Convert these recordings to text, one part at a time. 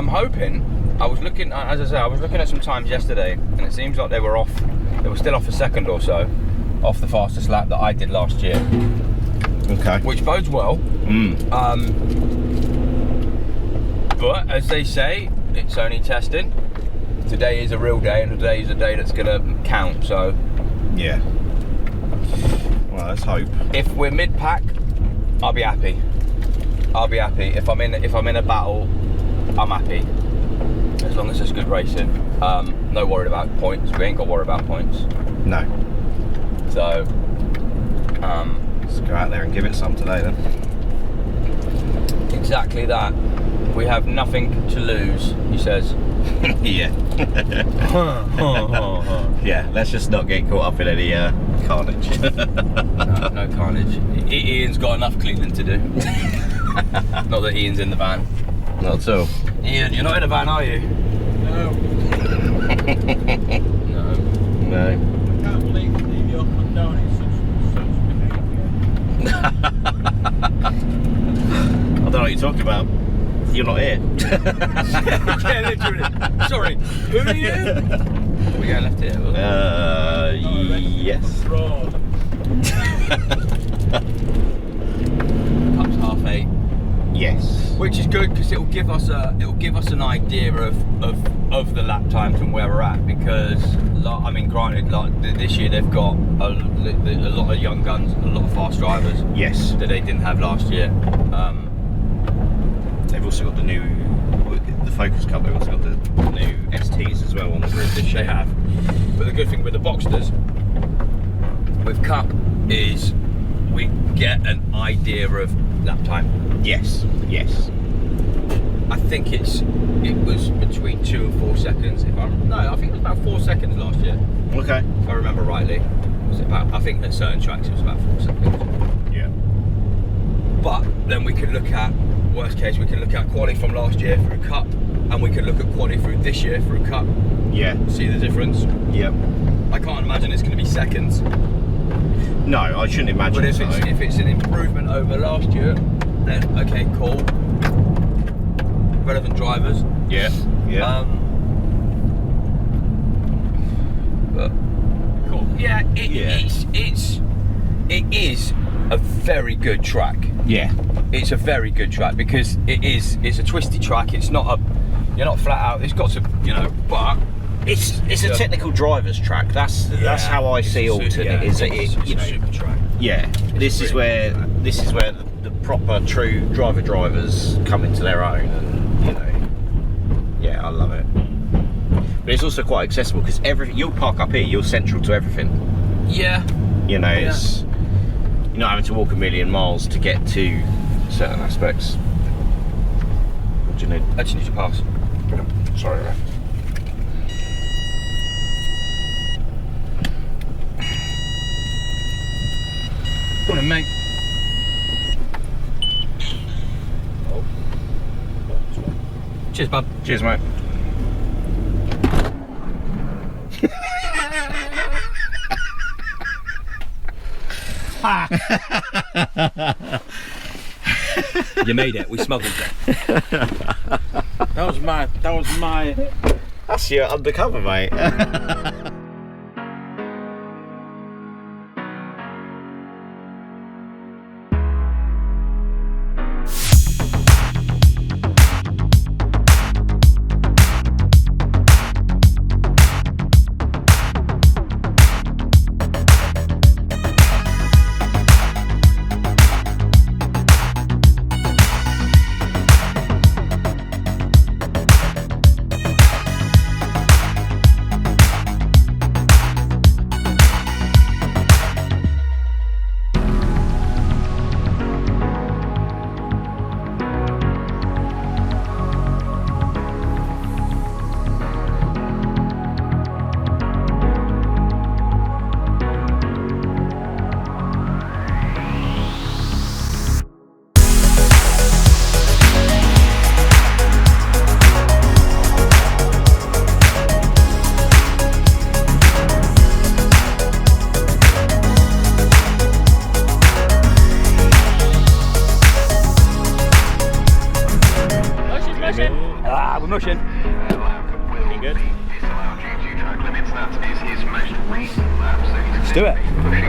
I'm hoping. I was looking, as I said, I was looking at some times yesterday, and it seems like they were off. They were still off a second or so off the fastest lap that I did last year. Okay. Which bodes well. But as they say, it's only testing. Today is a real day, and today is a day that's gonna count. So yeah. Well, let's hope. If we're mid-pack, I'll be happy. I'll be happy. If I'm in a battle, I'm happy. As long as there's good racing. No worried about points. We ain't got to worry about points. No. So let's go out there and give it some today then. Exactly that. We have nothing to lose, he says. Yeah. Yeah, let's just not get caught up in any carnage. No carnage. Ian's got enough cleaning to do. Not that Ian's in the van. Not at all. Ian, you're not in a van, are you? No. No. No. I can't believe you're condoning such behaviour. I don't know what you're talking about. You're not here. Yeah, literally. Sorry, who are you? We going left here? Yes. Cup's 8:30. Yes. Which is good because it'll give us an idea of the lap times and where we're at, because I mean, granted, like this year they've got a lot of young guns, a lot of fast drivers. Yes. That they didn't have last year. They've also got the Focus Cup. They've also got the new STs as well on the grid this year. They have. But the good thing with the Boxsters, with Cup, is we get an idea of lap time. Yes. Yes. I think it was between 2 and 4 seconds. I think it was about 4 seconds last year. Okay. If I remember rightly. Was it about? I think at certain tracks it was about 4 seconds. Yeah. But then we could look at, worst case, we can look at quali from last year through Cup, and we could look at quali through this year through Cup. Yeah. See the difference. Yep. I can't imagine it's going to be seconds. No, I shouldn't imagine. But if it's an improvement over last year, then okay, cool. Relevant drivers. Yeah. Yeah. But cool. Yeah. It is a very good track. Yeah. It's a very good track because it's a twisty track. It's not you're not flat out. It's got to, but it's a technical driver's track. That's how I see Oulton. Yeah, it's a super track. Yeah. This is where the proper true drivers come into their own, and yeah, I love it. But it's also quite accessible because you'll park up here. You're central to everything. Yeah. It's you're not having to walk a million miles to get to certain aspects. What do you need? I just need your pass. Sorry, man. Go on, mate. Cheers, bud. Cheers, mate. You made it. We smuggled it. That was my. That's your undercover, mate. I'm rushing. You good? Let's do it.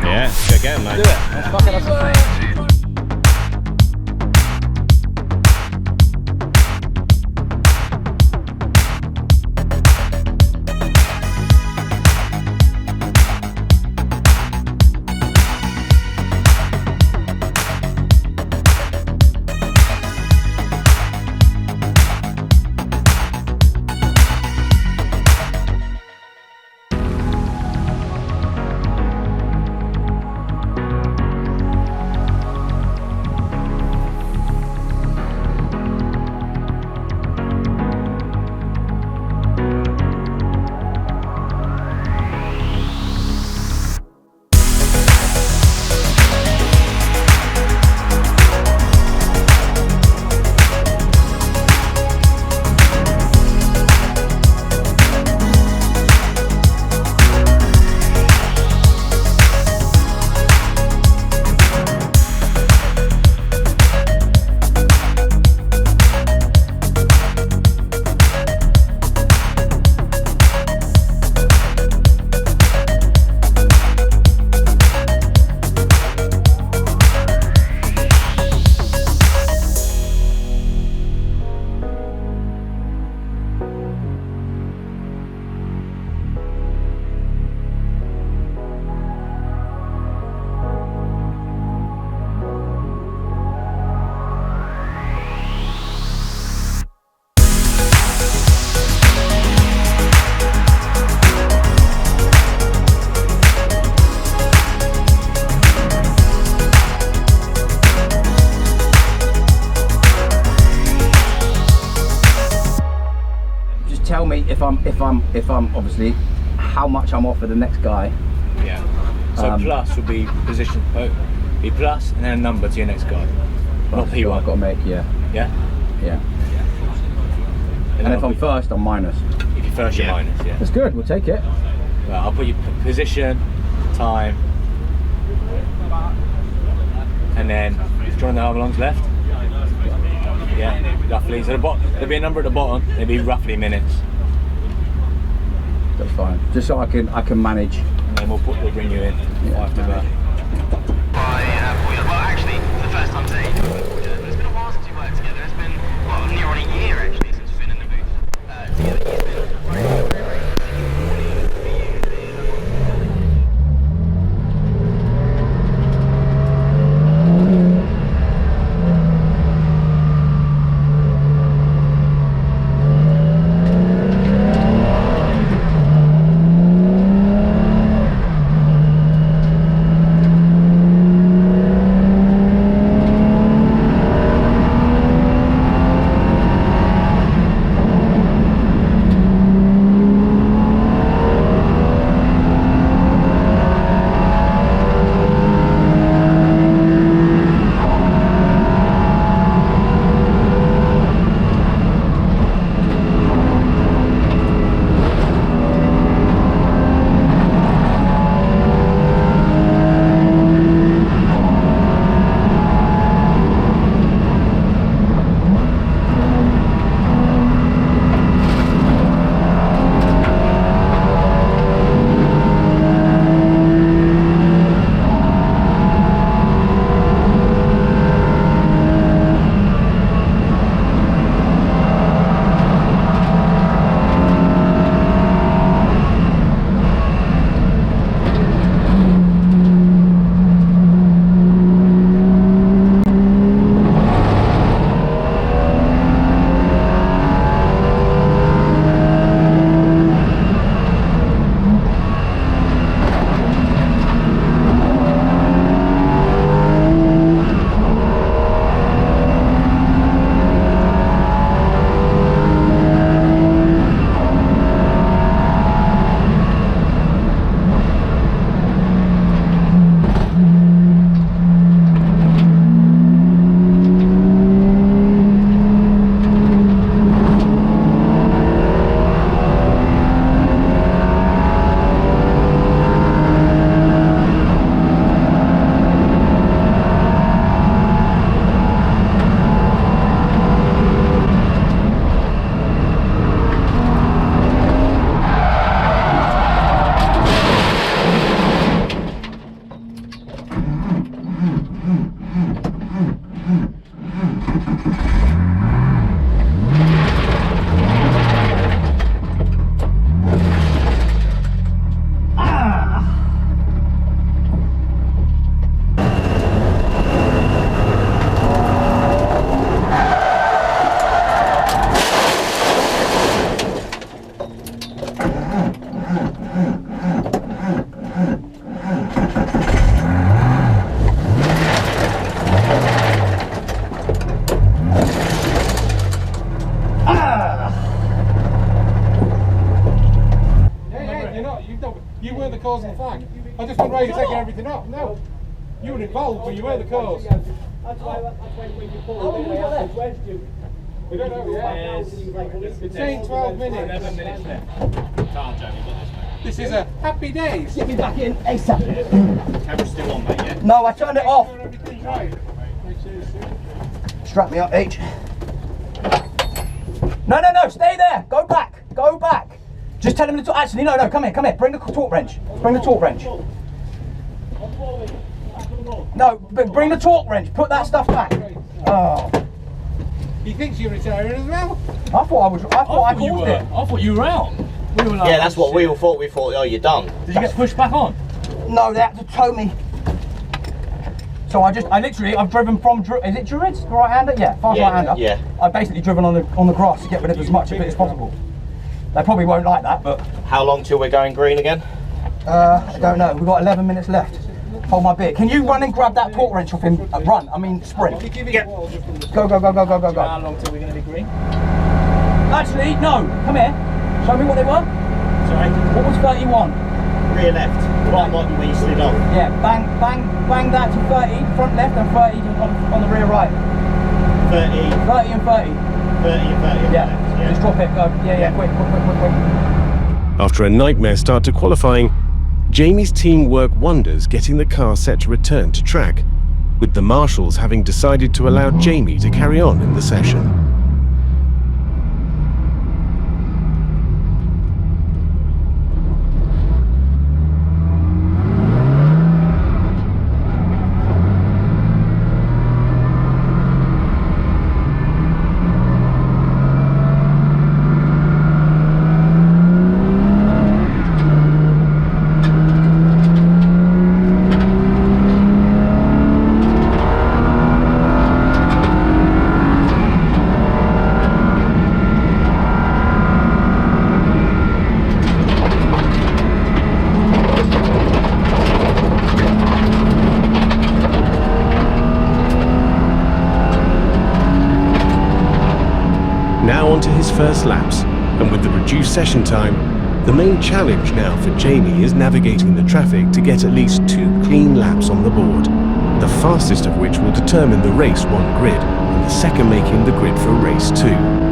Yeah, go again, mate. Do it. Let's fucking have some fun. Tell me if I'm obviously how much I'm off for the next guy. Yeah. So plus will be position. Be plus and then a number to your next guy. Not P1. I've got to make, yeah. Yeah. Yeah. And if I'm first, I'm minus. If you're first, you're minus. Yeah. That's good. We'll take it. Well, I'll put your position, time, and then do you want to know how long's left? Yeah, roughly. So there'll be a number at the bottom. There'll be roughly minutes. That's fine. Just so I can manage. And then we'll bring you in after that. Well, actually, for the first time today, it's been a while since we worked together. It's been, well, near on a year actually since we've been in the booth together. He's been very, very everything up. No, you were involved, but you were the cause. That's why when you pull they asked the question. We don't know yet. It's saying 12 minutes. 11 minutes left. Can't, Jamie, got this, mate. This is a happy days. Get me back in ASAP. Camera's still on, mate, yeah? No, I turned it off. Everything's right. Strap me up, H. No, stay there. Go back. Just tell him to talk. Actually, no, come here. Bring the torque wrench. No, but bring the torque wrench. Put that stuff back. Oh. He thinks you're retiring as well. I thought I caused it. I thought you were out. We were like, Yeah, that's what we all thought. We thought, oh, you're done. Did you get pushed back on? No, they had to tow me. So I've driven from, is it Druids, the right-hander? Yeah, fast right-hander. Yeah. I've basically driven on the grass to get rid of as much of it as possible. They probably won't like that, but... How long till we're going green again? I don't know, we've got 11 minutes left. Hold my beer. Can you run and grab that torque wrench off him? Sprint. Yeah. Go. How long till we're going to be green? Actually, no, come here. Show me what they were. Sorry? What was 31? Rear left. Right button where you slid off. Yeah, bang that to 30, front left and 30 on the rear right. 30. 30 and 30. 30 and 30. Yeah, Left, just drop it, go. Yeah, quick. After a nightmare start to qualifying, Jamie's team work wonders getting the car set to return to track, with the marshals having decided to allow Jamie to carry on in the session. Now onto his first laps, and with the reduced session time, the main challenge now for Jamie is navigating the traffic to get at least 2 clean laps on the board, the fastest of which will determine the race 1 grid, and the second making the grid for race 2.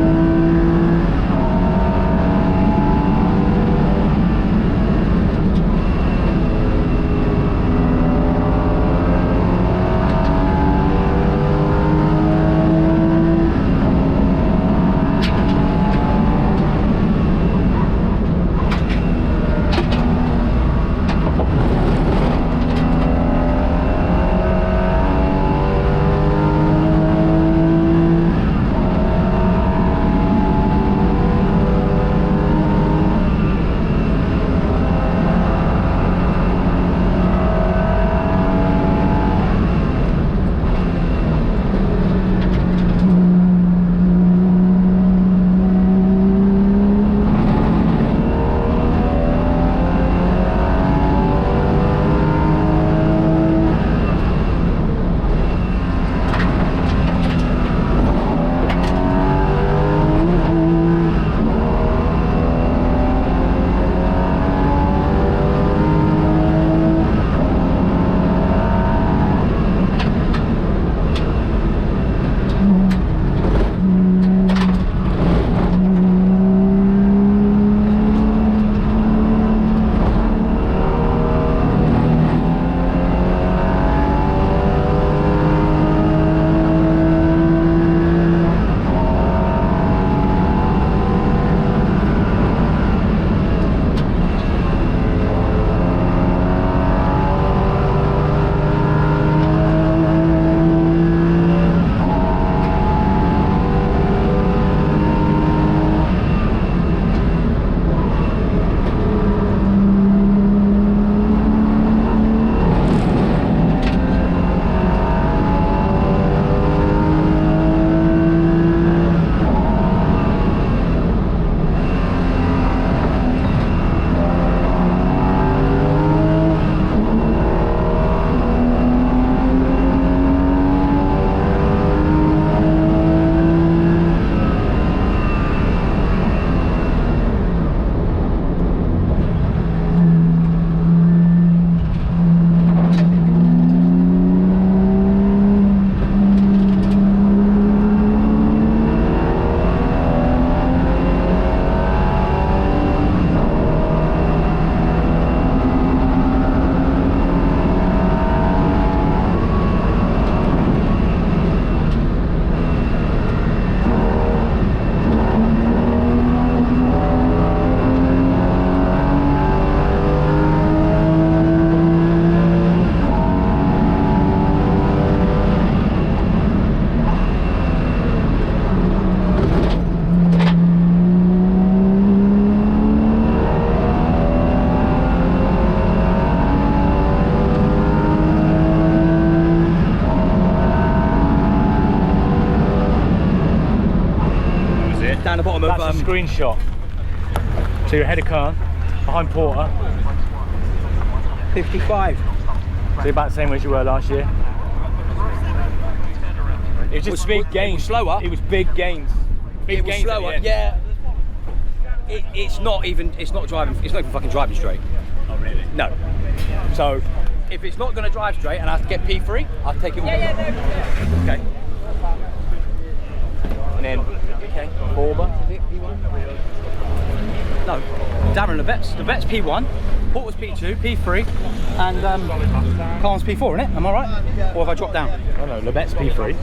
down the bottom That's of. a screenshot. So you're ahead of Khan, behind Porter. 55. So you're about the same as you were last year. It was just big gains. It was slower. It was big gains. Big It was gains at the slower. end. Yeah. It's not even fucking driving straight. Oh really? No. So if it's not going to drive straight and I have to get P3, I'll take it with me. Okay. And then Borba. No, Darren Levet's P1, Porter's P2, P3, and Khan's P4, isn't it? Am I right? Or have I dropped down? Oh no, Levet's P3,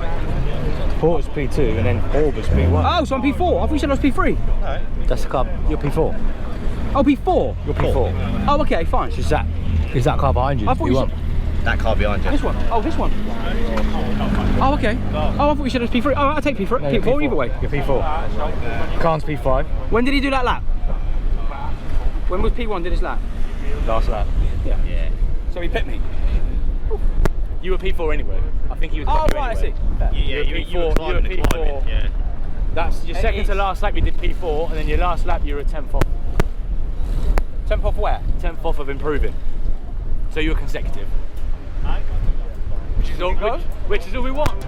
Porter's P2, and then Borba's P1. Oh, so I'm P4. I thought you said I was P3. No, that's the car. You're P4. Oh, P4. You're P4. Oh, okay, fine. Is that car behind you? I thought you P1. said That car behind you. this one. Oh, this one. Oh, okay. Oh, I thought you said it was P3. Oh, I'll take P4. No, you're P4 either way. You're P4. Khan's P5. When did he do that lap? When was P1 did his lap? Last lap. Yeah. Yeah. So he pit me. You were P4 anyway. I think he was. Oh, right, anyway. I see. Yeah, you were climbing the P4. climbing, yeah. That's your second to last lap. You did P4, and then your last lap you were 10th off. 10th off where? 10th off of improving. So you were consecutive. Which is all good. Which is all we want.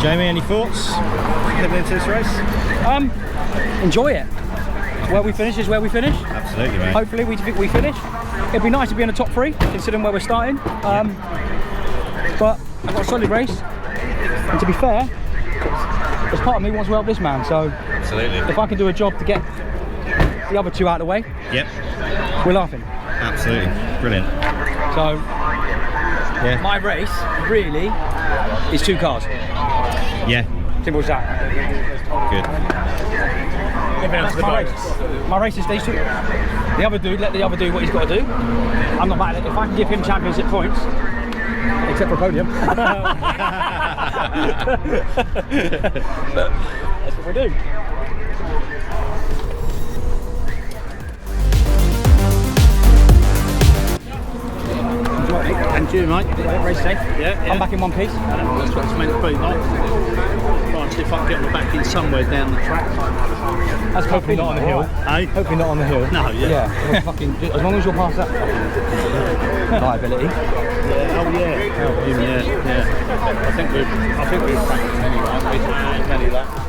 Jamie, any thoughts heading into this race? Enjoy it. Where we finish is where we finish. Absolutely, mate. Hopefully we finish. It'd be nice to be in the top 3, considering where we're starting. But I've got a solid race. And to be fair, there's part of me wants to help this man. So Absolutely. if I can do a job to get the other 2 out of the way, Yep. we're laughing. Absolutely. Brilliant. So Yeah. my race really is 2 cars. Yeah. Simple as that. Good. That's my race. My race is stage 2. The other dude, let the other do what he's got to do. I'm not mad at it. If I can give him championship points, except for podium. That's what we do. And you, mate. Race safe. Yeah. I'm back in one piece. That's what it's meant to be, mate. Try and see if I can get my back in somewhere down the track. That's hopefully not on the hill. Eh? Hopefully not on the hill. No, yeah. Yeah. Fucking, as long as you're past that liability. Yeah. Oh yeah. Yeah. I think we've practiced anyway. As many laps.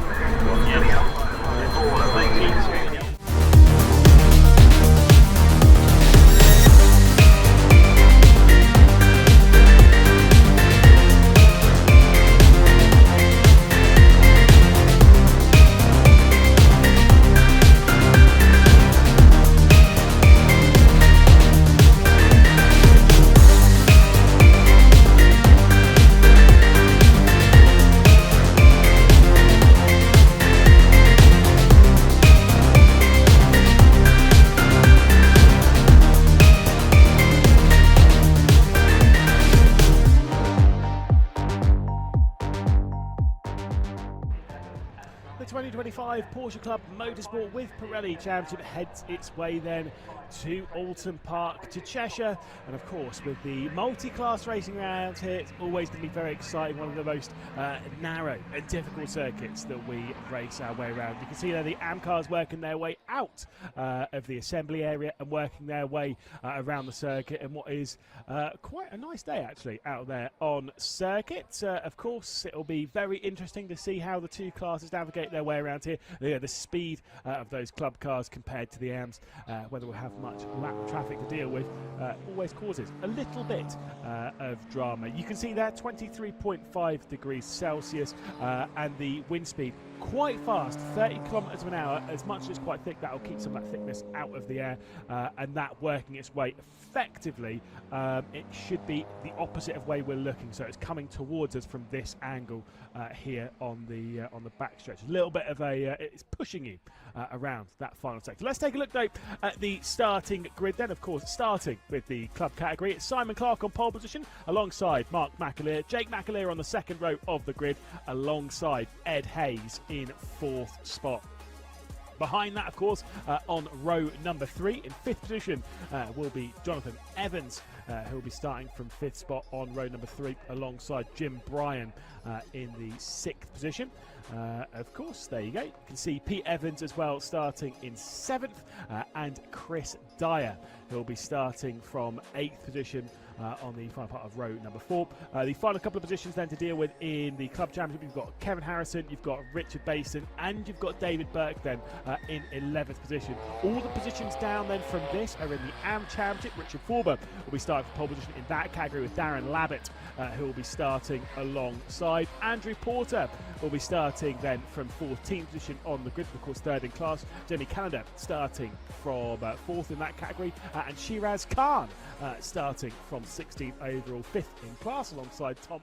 The 2025 Porsche Club Motorsport with Pirelli Championship heads its way then to Oulton Park, to Cheshire, and of course with the multi-class racing around here, it's always going to be very exciting. One of the most narrow and difficult circuits that we race our way around. You can see there the AM cars working their way out of the assembly area and working their way around the circuit, and what is quite a nice day actually out there on circuit. Of course it'll be very interesting to see how the 2 classes navigate their way around here. The speed of those club cars compared to the AMs, whether we'll have much lap traffic to deal with, always causes a little bit of drama. You can see there 23.5 degrees Celsius and the wind speed quite fast, 30 kilometers an hour. As much as it's quite thick, that'll keep some of that thickness out of the air, and that working its way effectively. It should be the opposite of way we're looking, so it's coming towards us from this angle here on the backstretch. A little little bit of it's pushing you around that final sector. Let's take a look though at the starting grid then. Of course, starting with the club category, it's Simon Clark on pole position alongside Mark McAleer. Jake McAleer on the second row of the grid alongside Ed Hayes in 4th spot. Behind that, of course, on row number 3 in 5th position will be Jonathan Evans, who will be starting from 5th spot on row number 3 alongside Jim Bryan in the 6th position. Of course, there you go. You can see Pete Evans as well starting in 7th and Chris Dyer, who will be starting from 8th position on the final part of row number 4. The final couple of positions then to deal with in the club championship, you've got Kevin Harrison, you've got Richard Basin, and you've got David Burke then in 11th position. All the positions down then from this are in the AM Championship. Richard Forber will be starting for pole position in that category with Darren Labbett, who will be starting alongside. Andrew Porter will be starting then from 14th position on the grid, of course 3rd in class. Jamie Callender starting from 4th in that category, and Shiraz Khan starting from 16th overall, 5th in class alongside Tom.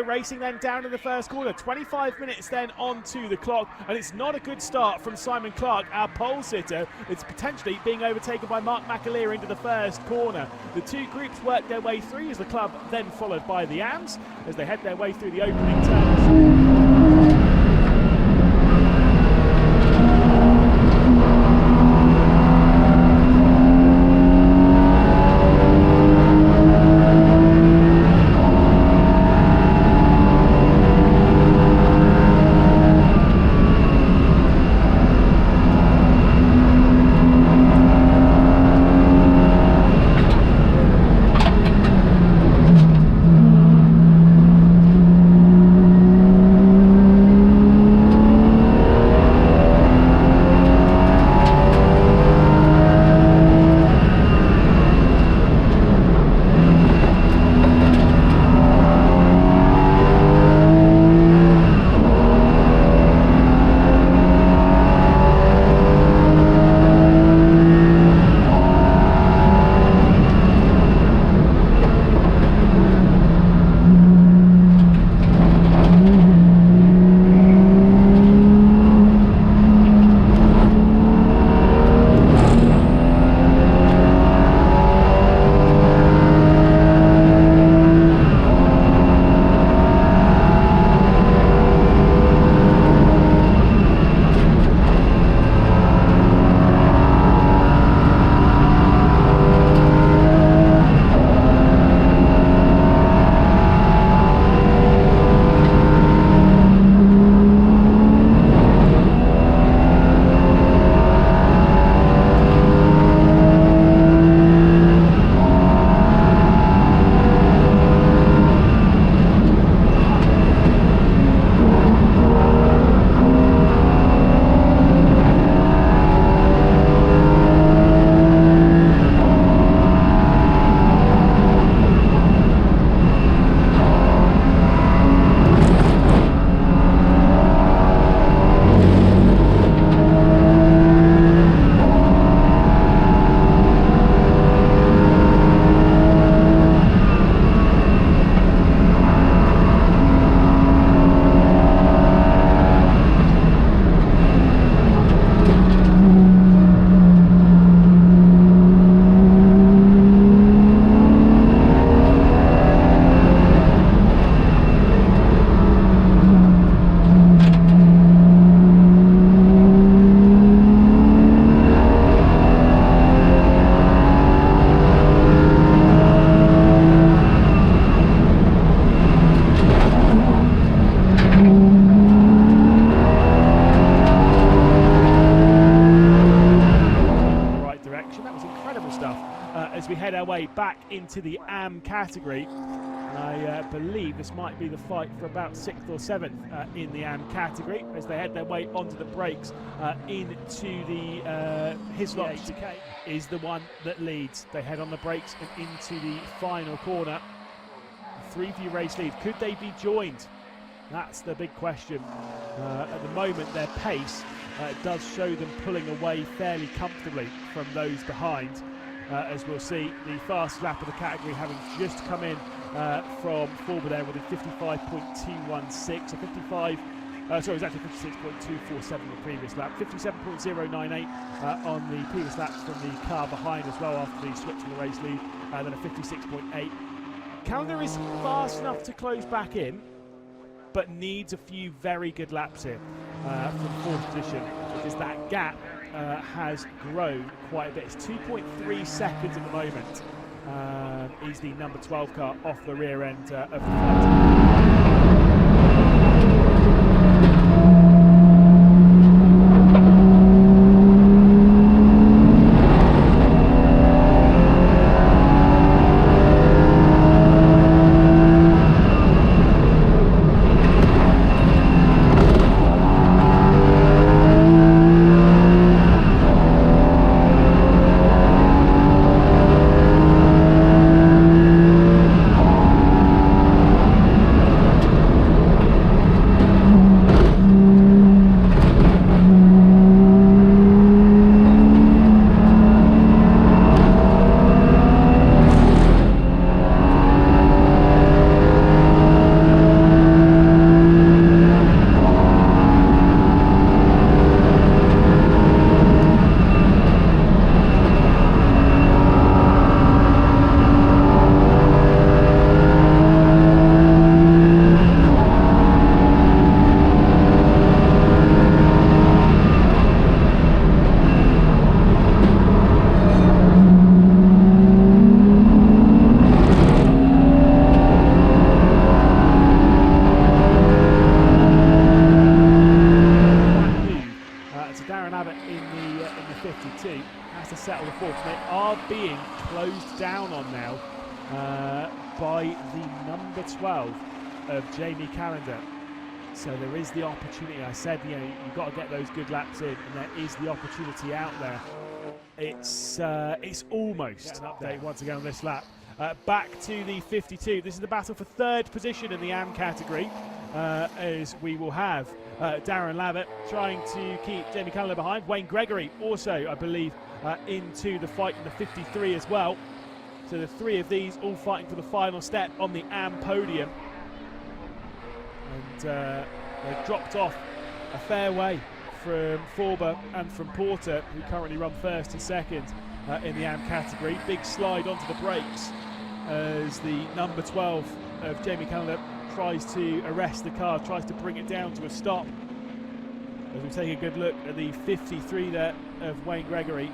Racing then down in the first corner, 25 minutes then onto the clock, and it's not a good start from Simon Clark, our pole sitter. It's potentially being overtaken by Mark McAleer into the first corner. The two groups work their way through as the club then followed by the AMS as they head their way through the opening turns. way back into the AM category. I believe this might be the fight for about 6th or 7th in the AM category as they head their way onto the brakes into the Hislop chicane is the one that leads. They head on the brakes and into the final corner. A 3-view race lead. Could they be joined? That's the big question. At the moment, their pace does show them pulling away fairly comfortably from those behind. As we'll see, the fastest lap of the category having just come in from Forber there with a 55.216, so it's actually 56.247 the previous lap, 57.098 on the previous laps from the car behind as well after the switch to the race lead, then a 56.8. Callender is fast enough to close back in, but needs a few very good laps here from fourth position, because that gap has grown quite a bit. It's 2.3 seconds at the moment. Is the number 12 car off the rear end of the fight. Has to settle the fourth. They are being closed down on now by the number 12 of Jamie Callender. So there is the opportunity. I said, you've got to get those good laps in, and there is the opportunity out there. It's almost an update once again on this lap. Back to the 52. This is the battle for third position in the AM category, as we will have Darren Lavitt trying to keep Jamie Callender behind. Wayne Gregory also, I believe, into the fight in the 53 as well. So the three of these all fighting for the final step on the AM podium. And they've dropped off a fair way from Forber and from Porter, who currently run first and second in the AM category. Big slide onto the brakes as the number 12 of Jamie Callender tries to arrest the car, tries to bring it down to a stop. As we take a good look at the 53 there of Wayne Gregory,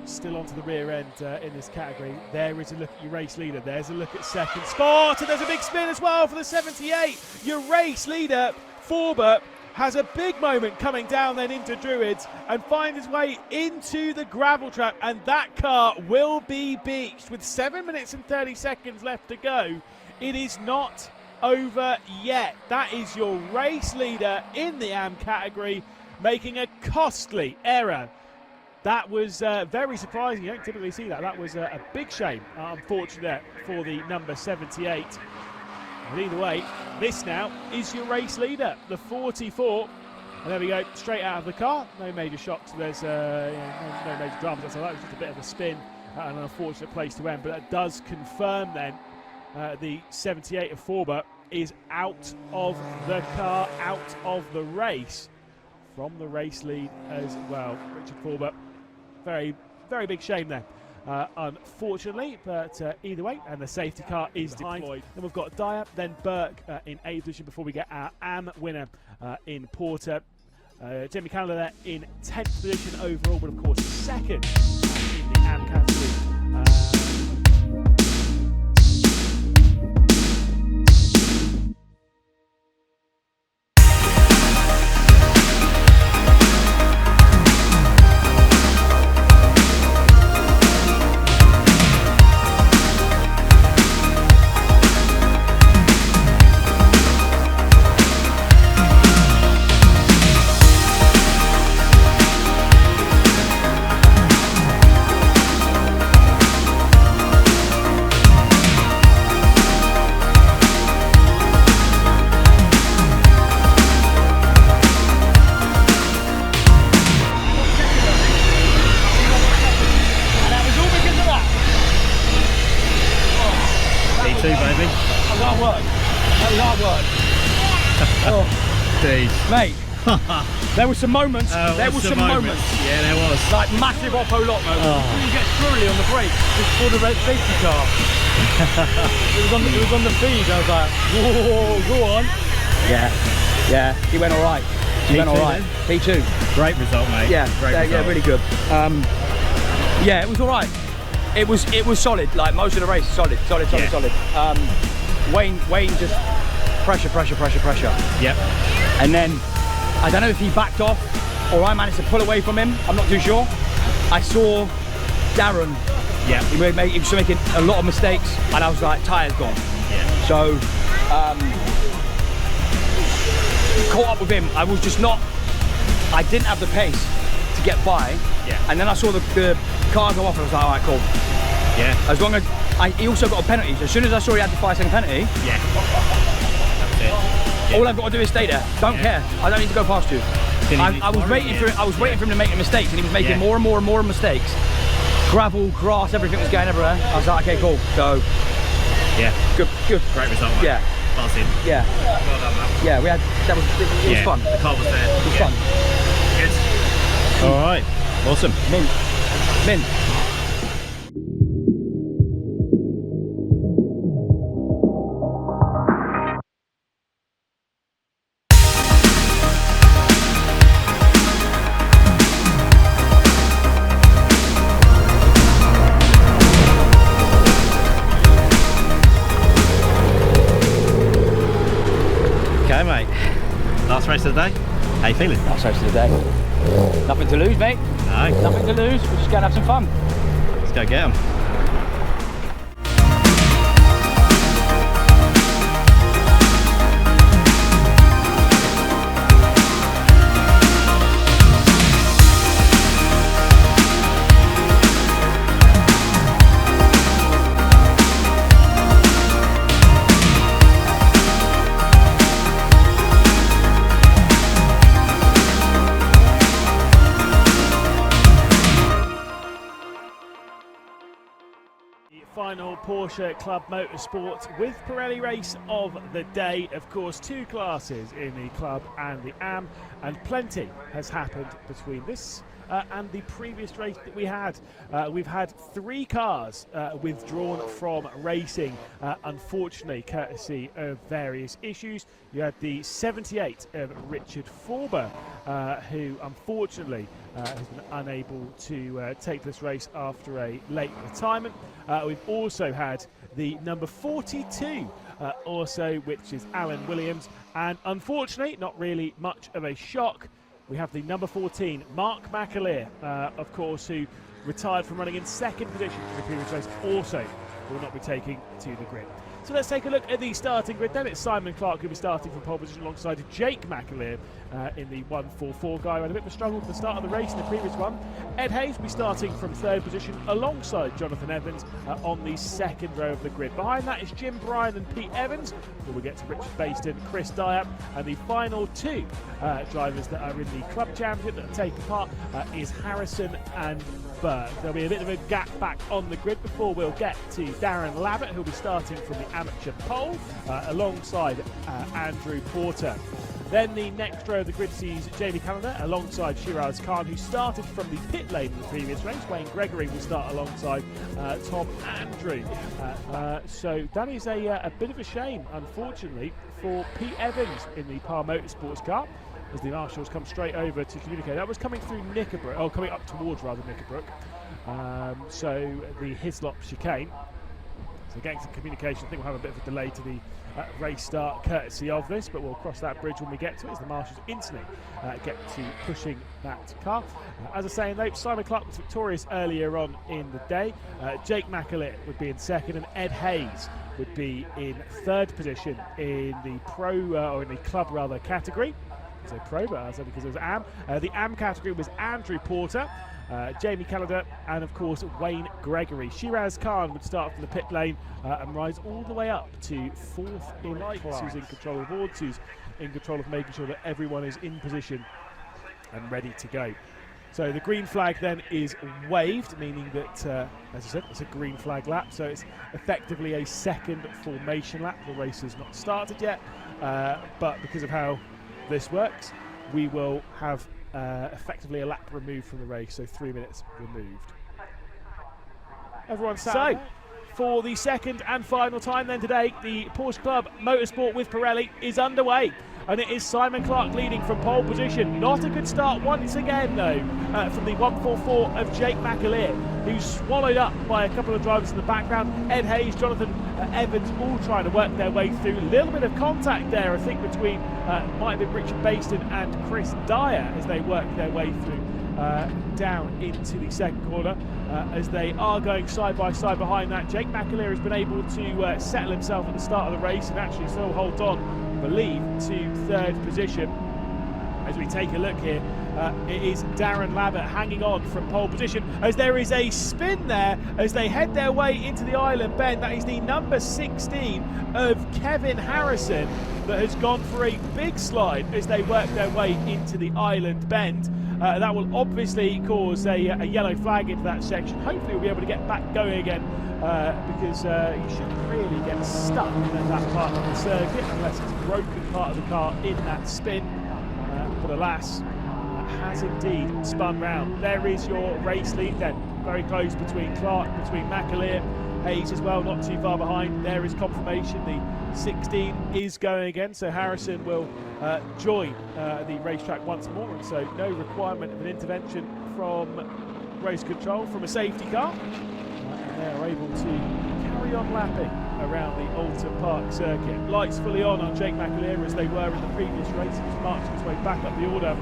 still onto the rear end in this category. There is a look at your race leader. There's a look at second spot, and there's a big spin as well for the 78. Your race leader, Forber, has a big moment coming down then into Druids and finds his way into the gravel trap, and that car will be beached with 7 minutes and 30 seconds left to go. It is not over yet. That is your race leader in the AM category making a costly error. That was very surprising. You don't typically see that. That was a big shame, unfortunately, for the number 78. But either way, this now is your race leader, the 44. And there we go, straight out of the car. No major shocks. There's no major dramas. That's all right. It was just a bit of a spin and an unfortunate place to end. But that does confirm then the 78 of Forber is out of the car, out of the race, from the race lead as well. Richard Forber, very, very big shame there, unfortunately, but either way, and the safety car is deployed. Then we've got Dyer, then Burke in 8th position before we get our AM winner in Porter. Jamie Callender there in 10th position overall, but of course second in the AM category. indeed. Mate, there were some moments. There was some moments. Yeah, there was. Like massive Oppo lock moments. You get squirrely on the brake just for the red safety car. it was on the feed. I was like, whoa, go on. Yeah, he went all right. He went all right. P2. Great result, mate. Yeah, Great result. yeah, really good. Yeah, it was all right. It was solid. Like most of the race, solid. Wayne just pressure. Yep. And then I don't know if he backed off or I managed to pull away from him. I'm not too sure. I saw Darren. Yeah. He was making a lot of mistakes, and I was like, tyres gone. Yeah. So caught up with him. I was just not. I didn't have the pace to get by. Yeah. And then I saw the car go off, and I was like, all right, cool. Yeah. As long as he also got a penalty. So as soon as I saw he had the 5-second penalty, Yeah. That's it. Yeah. all I've got to do is stay there. Don't care. I don't need to go past you. I was waiting for him. I was waiting for him to make the mistakes, and he was making more and more mistakes. Gravel, grass, everything was going everywhere. I was like, okay, cool. So Yeah. good. Great result, mate. Yeah. Buzzing. Yeah. Well done, man. Yeah. It was fun. The car was there. It was fun. Good. All right. Awesome. Min. Okay, mate. Last race of the day. How you feeling? Last race of the day. Nothing to lose, mate. No. Nothing to lose. We're just going to have some fun. Let's go get them. Final Porsche Club Motorsport with Pirelli race of the day. Of course, two classes in the Club and the AM, and plenty has happened between this and the previous race that we had. We've had 3 cars withdrawn from racing, unfortunately, courtesy of various issues. You had the 78 of Richard Forber, who unfortunately has been unable to take this race after a late retirement. We've also had the number 42 also, which is Alan Williams, and unfortunately, not really much of a shock, we have the number 14, Mark McAleer, of course, who retired from running in second position in the previous race, also will not be taking to the grid. So let's take a look at the starting grid then. It's Simon Clark who'll be starting from pole position alongside Jake McAleer in the 144 guy. Had a bit of a struggle at the start of the race in the previous one. Ed Hayes will be starting from third position alongside Jonathan Evans on the second row of the grid. Behind that is Jim Bryan and Pete Evans. Before we get to Richard Baston, Chris Dyer, and the final 2 drivers that are in the Club Championship that are taking part is Harrison and Burke. There'll be a bit of a gap back on the grid before we'll get to Darren Labbott, who'll be starting from the amateur pole alongside Andrew Porter. Then the next row of the grid sees Jamie Callender alongside Shiraz Khan, who started from the pit lane in the previous race. Wayne Gregory will start alongside Tom Andrew. So that is a bit of a shame, unfortunately, for Pete Evans in the Par Motorsports car, as the marshals come straight over to communicate. That was coming through Knickerbrook, coming up towards rather Knickerbrook. So the Hislop chicane. So getting some communication. I think we'll have a bit of a delay to the race start courtesy of this, but we'll cross that bridge when we get to it as the marshals instantly get to pushing that car. As I was saying though, Simon Clark was victorious earlier on in the day. Jake McAleer would be in second, and Ed Hayes would be in third position in the pro or in the club rather category. I say pro, but I said because it was AM. The AM category was Andrew Porter, Jamie Callender, and of course Wayne Gregory. Shiraz Khan would start from the pit lane and rise all the way up to fourth in class. Who's in control of boards, who's in control of making sure that everyone is in position and ready to go. So the green flag then is waved, meaning that, as I said, it's a green flag lap, so it's effectively a second formation lap. The race has not started yet, but because of how this works, we will have effectively a lap removed from the race, so 3 minutes removed. Everyone sat for the second and final time then today, the Porsche Club Motorsport with Pirelli is underway. And it is Simon Clark leading from pole position. Not a good start once again, though, from the 144 of Jake McAleer, who's swallowed up by a couple of drivers in the background. Ed Hayes, Jonathan Evans, all trying to work their way through. A little bit of contact there, I think, between might have been Richard Baston and Chris Dyer as they work their way through down into the second corner. As they are going side by side behind that, Jake McAleer has been able to settle himself at the start of the race and actually still hold on, I believe, to third position. As we take a look here, it is Darren Labbett hanging on from pole position as there is a spin there as they head their way into the island bend. That is the number 16 of Kevin Harrison that has gone for a big slide as they work their way into the island bend. That will obviously cause a yellow flag into that section. Hopefully we'll be able to get back going again because you shouldn't really get stuck in that part of the circuit unless it's a broken part of the car in that spin. But alas, has indeed spun round. There is your race lead then. Very close between Clark, between McAleer, Hayes as well, not too far behind. There is confirmation the 16 is going again, so Harrison will join the racetrack once more, and so no requirement of an intervention from race control from a safety car. And they are able to carry on lapping around the Oulton Park circuit. Lights fully on Jake McAleer as they were in the previous race. He was marching his way back up the order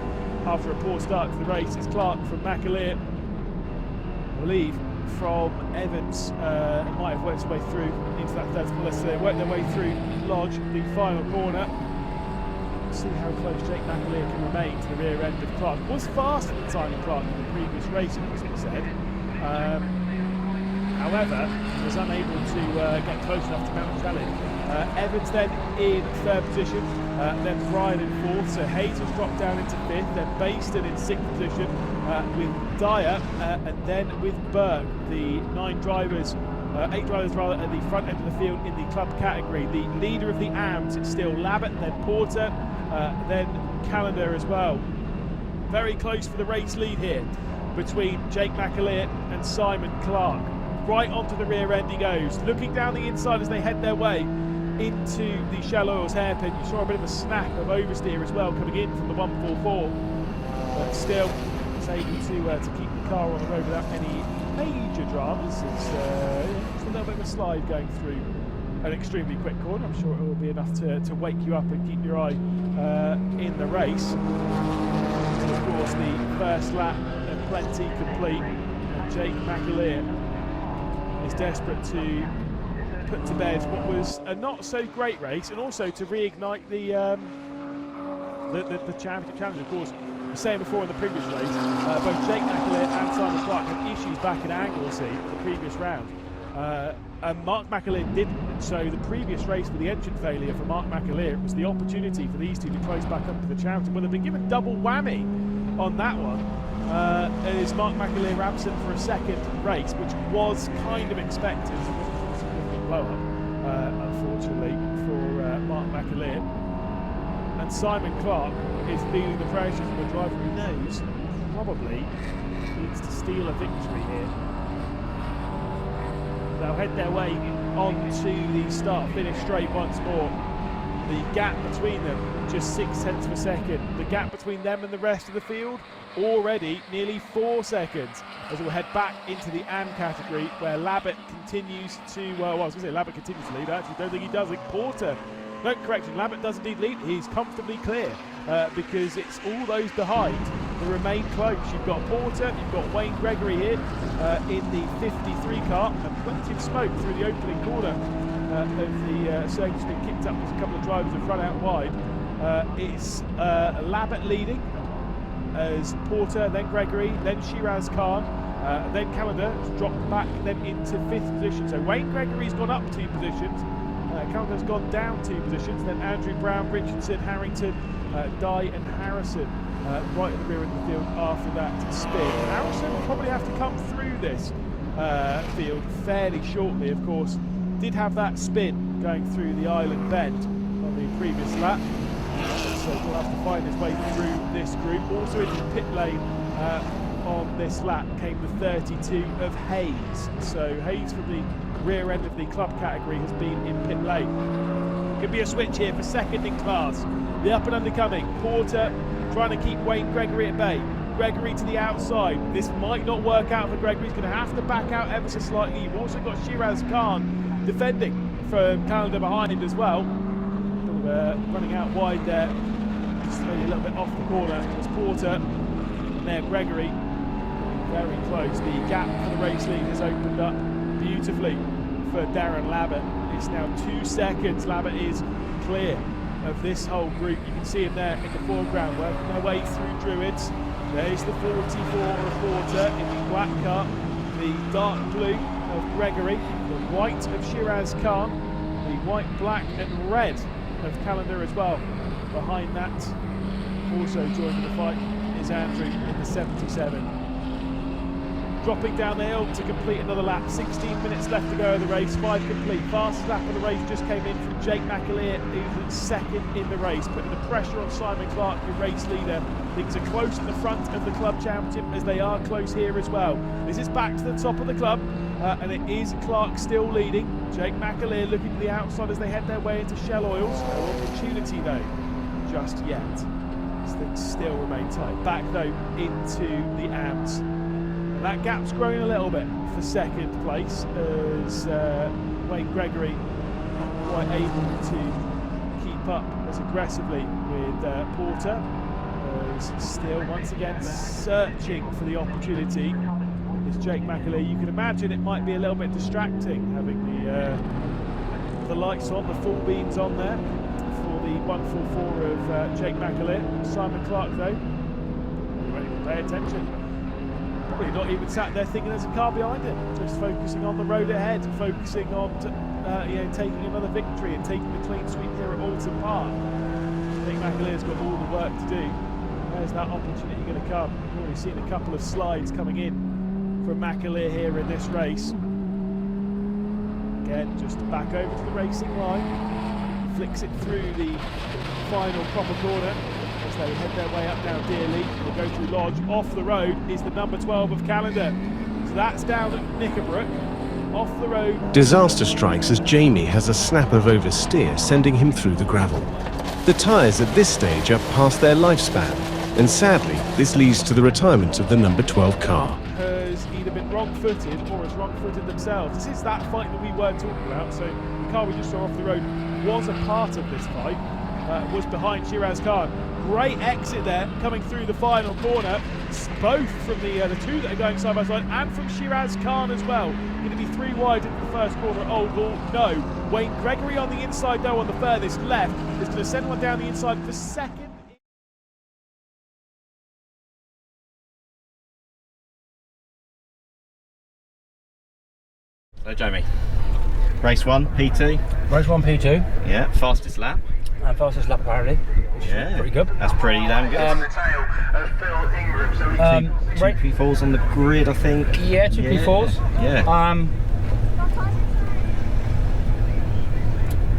after a poor start to the race. It's Clark from McAleer, I believe, from Evans. Might have worked his way through into that third spot. They worked their way through Lodge, the final corner. See how close Jake McAleer can remain to the rear end of Clark. Was faster than Simon Clark in the previous race, it was said. However, he was unable to get close enough to mount a challenge. Evans then in third position, then Ryan in fourth, so Hayes has dropped down into fifth, then Baston in sixth position with Dyer, and then with Berg, the 8 drivers rather at the front end of the field in the club category. The leader of the AMS is still Labbett, then Porter, then Callender as well. Very close for the race lead here between Jake McAleer and Simon Clark. Right onto the rear end he goes, looking down the inside as they head their way into the Shell Oils hairpin. You saw a bit of a snap of oversteer as well coming in from the 144, but still it's able to keep the car on the road without any major dramas. It's just a little bit of a slide going through an extremely quick corner. I'm sure it will be enough to wake you up and keep your eye in the race. And of course the first lap and plenty complete, and Jake McAleer is desperate to put to bed what was a not so great race, and also to reignite the championship challenge. Of course, I was saying before in the previous race, both Jake McAleer and Simon Clark had issues back in Anglesey in the previous round, and Mark McAleer didn't. So the previous race with the engine failure for Mark McAleer, it was the opportunity for these two to close back up to the championship. Well, they've been given double whammy on that one. Is Mark McAleer absent for a second race, which was kind of expected. It was a significant blow-up, unfortunately, for Mark McAleer. And Simon Clark is feeling the pressure from a driver who knows probably needs to steal a victory here. They'll head their way onto the start-finish straight once more. The gap between them, just 0.6 of a second. The gap between them and the rest of the field, already nearly 4 seconds. As we'll head back into the AM category, where Labbett continues to, well, I was going to say Labbett continues to lead. I actually don't think he does. I think Porter, no correction, Labbett does indeed lead. He's comfortably clear because it's all those behind that remain close. You've got Porter, you've got Wayne Gregory here in the 53 car, and plenty of smoke through the opening corner of the circuit's been kicked up. There's a couple of drivers have run out wide. It's Labbett leading as Porter, then Gregory, then Shiraz Khan, then Callender has dropped back then into 5th position. So Wayne Gregory's gone up 2 positions, Callender's gone down 2 positions, then Andrew Brown, Richardson, Harrington, Dye and Harrison right at the rear end of the field after that spin. Harrison will probably have to come through this field fairly shortly, of course. Did have that spin going through the island bend on the previous lap. so we'll have to find his way through this group. Also into the pit lane on this lap came the 32 of Hayes. So Hayes from the rear end of the club category has been in pit lane. Could be a switch here for second in class. The up and under coming. Porter trying to keep Wayne Gregory at bay. Gregory to the outside. This might not work out for Gregory. He's going to have to back out ever so slightly. You've also got Shiraz Khan defending from Callender behind as well. Running out wide there. Just maybe a little bit off the corner. It's Porter. And there Gregory. Very close. The gap for the race lead has opened up beautifully for Darren Labbott. It's now 2 seconds. Labbott is clear of this whole group. You can see him there in the foreground, working their way through Druids. There's the 44 of Porter in the black car, the dark blue of Gregory, the white of Shiraz Khan, the white, black and red of Callender as well. Behind that, also joining the fight, is Andrew in the 77. Dropping down the hill to complete another lap. 16 minutes left to go of the race, 5 complete. Fastest lap of the race just came in from Jake McAleer, who's second in the race, putting the pressure on Simon Clark, your race leader. Things are close at the front of the club championship, as they are close here as well. This is back to the top of the club, and it is Clark still leading. Jake McAleer looking to the outside as they head their way into Shell Oils. No opportunity though, just yet. Things still remain tight. Back though into the AMS. That gap's growing a little bit for second place, as Wayne Gregory not quite able to keep up as aggressively with Porter. Still once again searching for the opportunity is Jake McAleer. You can imagine it might be a little bit distracting having the lights on, the full beams on there for the 144 of Jake McAleer. Simon Clark though, ready to pay attention. Probably not even sat there thinking there's a car behind him, just focusing on the road ahead, focusing on taking another victory and taking the clean sweep here at Oulton Park. I think McAleer's got all the work to do. Where's that opportunity going to come? We've already seen a couple of slides coming in from McAleer here in this race. Again, just back over to the racing line, flicks it through the final proper corner. As they head their way up now Dearly, they'll go through Lodge. Off the road is the number 12 of Callender. So that's down at Knickerbrook. Off the road. Disaster strikes as Jamie has a snap of oversteer, sending him through the gravel. The tyres at this stage are past their lifespan, and sadly, this leads to the retirement of the number 12 car. Has either been wrong-footed or has wrong-footed themselves. This is that fight that we were talking about. So the car we just saw off the road was a part of this fight. Was behind Shiraz Khan. Great exit there, coming through the final corner. Both from the two that are going side by side, and from Shiraz Khan as well. Going to be 3 wide into the first corner at Oulton. No, Wayne Gregory on the inside though, on the furthest left, is going to send one down the inside for second. So Jamie, race 1, P2. Race 1, P2. Yeah, fastest lap. And fastest lap apparently, which is pretty good. That's pretty damn good. 2 P4s on the grid, I think. Yeah, 2 P4s. Yeah.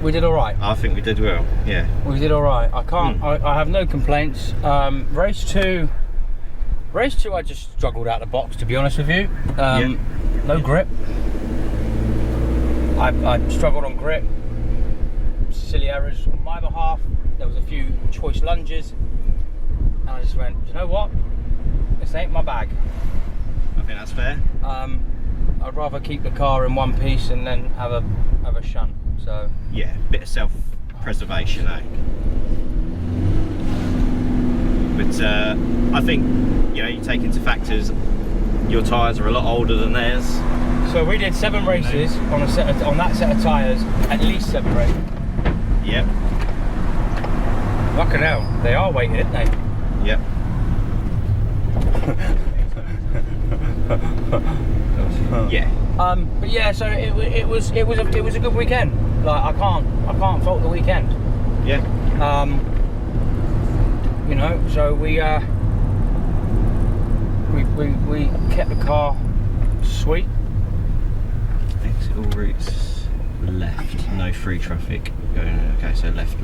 We did all right. I think we did well. Yeah. We did all right. I can't. I have no complaints. Race 2. I just struggled out of the box, to be honest with you. No grip. I struggled on grip. Silly errors on my behalf. There was a few choice lunges, and I just went, you know what? This ain't my bag. I think that's fair. I'd rather keep the car in one piece and then have a shunt. So yeah, bit of self-preservation, eh? But I think you take into factors your tyres are a lot older than theirs. So we did 7 races on that set of tyres, at least 7 races. Yep. Fucking hell, they are weighted, aren't they? Yep. Yeah. But yeah, so it was a good weekend. Like I can't fault the weekend. Yeah. So we kept the car sweet. Exit all routes left. No free traffic going. Okay, so left.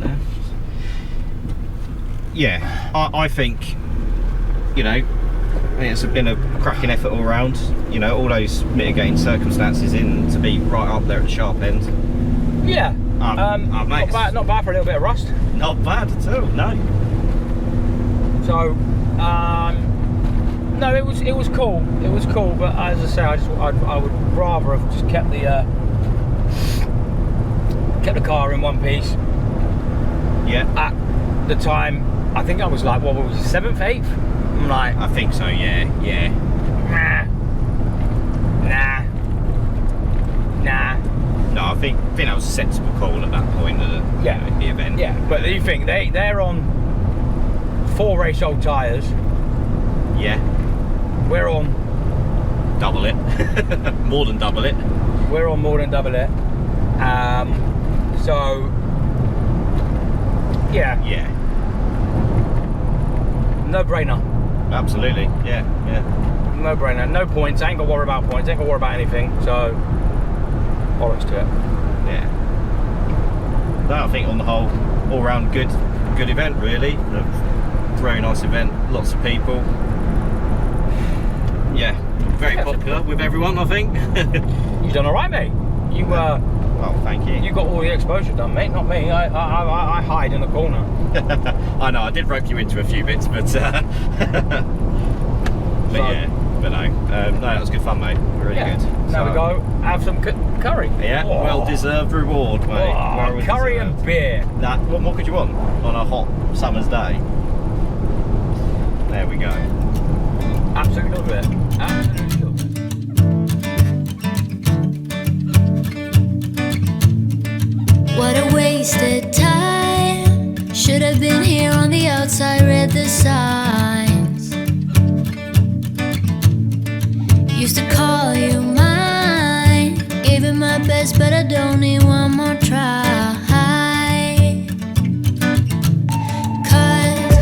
yeah, I think, you know, it's been a cracking effort all round. You know, all those mitigating circumstances in to be right up there at the sharp end. Yeah. Mate, Not bad for a little bit of rust. not bad at all. No. So, no, it was cool. It was cool, but as I say, I would rather have just kept the car in one piece. Yeah. At the time, I think I was like, what was it, 7th, 8th? I'm like, I think so. Yeah. Nah. No, I think that was a sensible call at that point of the, Yeah. you know, the event. Yeah, but you think they're on 4 race old tyres. Yeah. We're on Double it. More than double it. We're on more than double it. So yeah. No brainer. Absolutely. Yeah. No brainer. No points. Ain't got to worry about points. Ain't got to worry about anything. So bollocks to it. Yeah. No, I think on the whole, all round good event really. A very nice event. Lots of people. Yeah. Very popular with everyone, I think. You done all right, mate. You well, thank you. You got all the exposure done, mate. Not me. I hide in the corner. I know. I did rope you into a few bits, but yeah. But no, that was good fun, mate. Really good. Now we go have some curry. Yeah, Oh. well deserved reward, mate. Oh, Well curry deserved. and beer. That, what could you want on a hot summer's day? There we go. Absolutely love it. Absolutely love it. What a wasted time. Should have been here on the outside, read the signs. Used to call you mine. Gave it my best, but I don't need one more try. 'Cause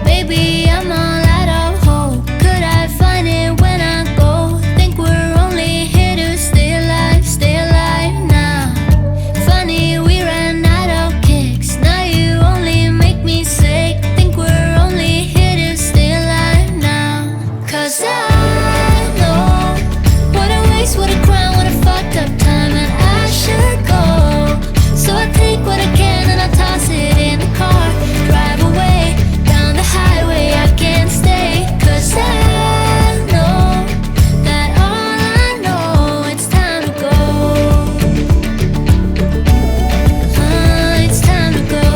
baby, I'm all out of hope. Could I find it when I go? Think we're only here to stay alive now. Funny, we ran out of kicks. Now you only make me sick. Think we're only here to stay alive now. 'Cause I know what a waste, what a crime, what a fucked up time, and I should go. So I take what I can and I toss it in the car. Drive away down the highway, I can't stay. 'Cause I know that all I know, it's time to go. It's time to go.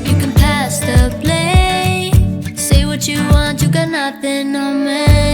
You can pass the blame. Say what you want, you got nothing on me.